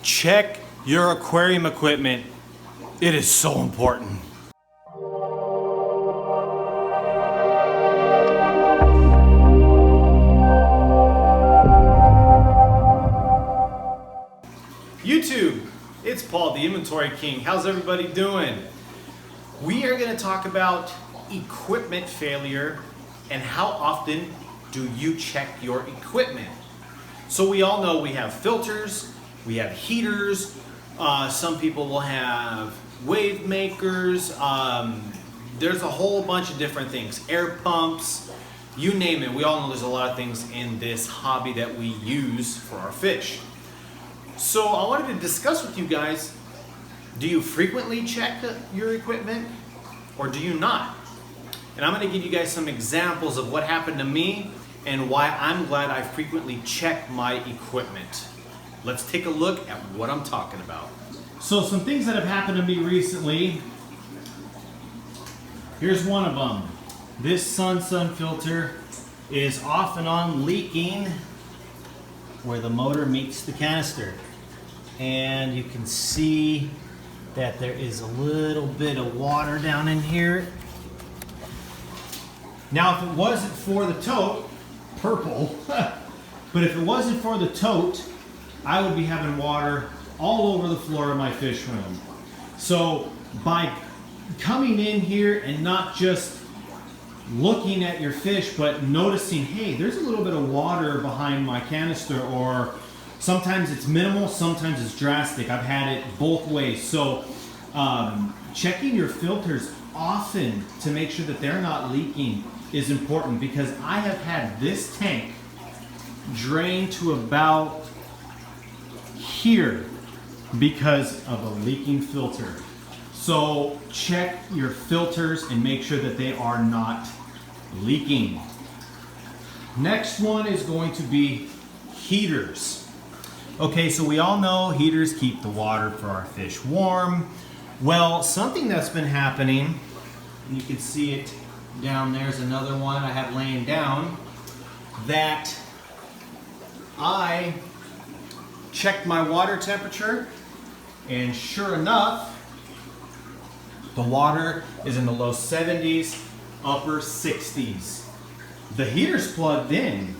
Check your aquarium equipment. It is so important. YouTube, it's Paul, the Inventory King. How's everybody doing? We are going to talk about equipment failure and how often do you check your equipment. So we all know we have filters, we have heaters, some people will have wave makers, there's a whole bunch of different things, air pumps, you name it. We all know there's a lot of things in this hobby that we use for our fish. So I wanted to discuss with you guys, do you frequently check your equipment or do you not? And I'm going to give you guys some examples of what happened to me and why I'm glad I frequently check my equipment. Let's take a look at what I'm talking about. So some things that have happened to me recently. Here's one of them. This sun filter is off and on leaking where the motor meets the canister. And you can see that there is a little bit of water down in here. Now if it wasn't for the tote, purple, but if it wasn't for the tote, I would be having water all over the floor of my fish room. So by coming in here and not just looking at your fish, but noticing, hey, there's a little bit of water behind my canister, or sometimes it's minimal, sometimes it's drastic. I've had it both ways. So checking your filters often to make sure that they're not leaking is important, because I have had this tank drain to about here because of a leaking filter. So check your filters and make sure that they are not leaking. Next one is going to be heaters. Okay, so we all know heaters keep the water for our fish warm. Well, something that's been happening, and you can see it down there's another one I have laying down, that I checked my water temperature, and sure enough, the water is in the low 70s, upper 60s. The heater's plugged in.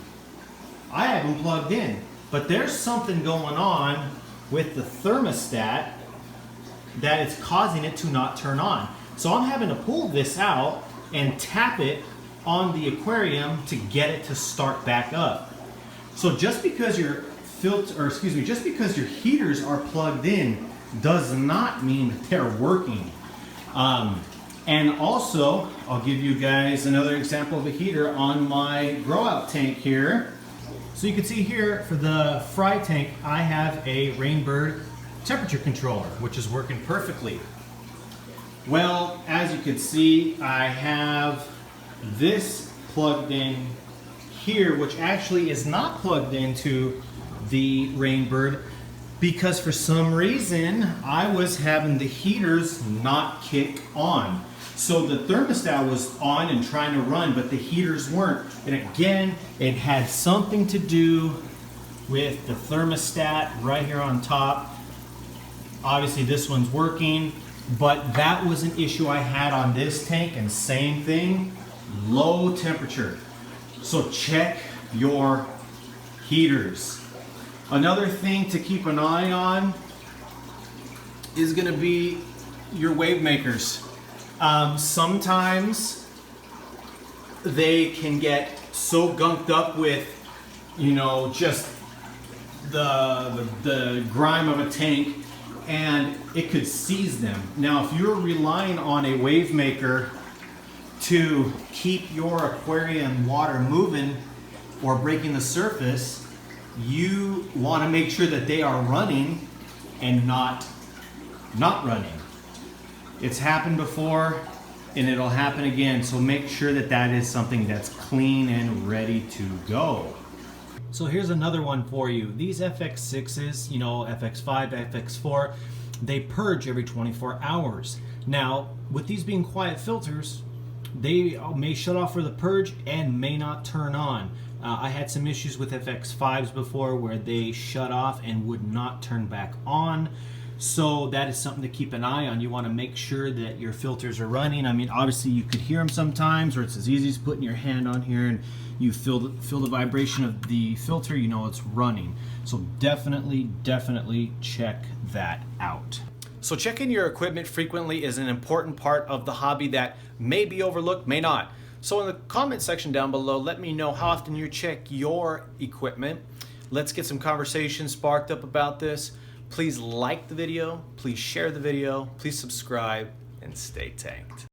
I have them plugged in, but there's something going on with the thermostat that is causing it to not turn on. So I'm having to pull this out and tap it on the aquarium to get it to start back up. So just because your just because your heaters are plugged in does not mean that they're working. And also, I'll give you guys another example of a heater on my grow out tank here. So you can see here for the fry tank, I have a Rainbird temperature controller, which is working perfectly. Well, as you can see, I have this plugged in here, which actually is not plugged into the Rainbird, because for some reason I was having the heaters not kick on. So the thermostat was on and trying to run, but the heaters weren't. And again, it had something to do with the thermostat right here on top. Obviously this one's working, but that was an issue I had on this tank, and same thing, low temperature. So check your heaters. Another thing to keep an eye on is going to be your wave makers. Sometimes they can get so gunked up with, you know, just the grime of a tank, and it could seize them. Now, if you're relying on a wave maker to keep your aquarium water moving or breaking the surface, you want to make sure that they are running and not running. It's happened before and it'll happen again, so make sure that that is something that's clean and ready to go. So here's another one for you. These FX6s, you know, FX5, FX4, they purge every 24 hours. Now, with these being quiet filters, they may shut off for the purge and may not turn on. I had some issues with FX5s before where they shut off and would not turn back on. So that is something to keep an eye on. You want to make sure that your filters are running. I mean, obviously you could hear them sometimes, or it's as easy as putting your hand on here and you feel the vibration of the filter, you know it's running. So definitely check that out. So checking your equipment frequently is an important part of the hobby that may be overlooked, may not. So in the comment section down below, let me know how often you check your equipment. Let's get some conversation sparked up about this. Please like the video, please share the video, please subscribe, and stay tanked.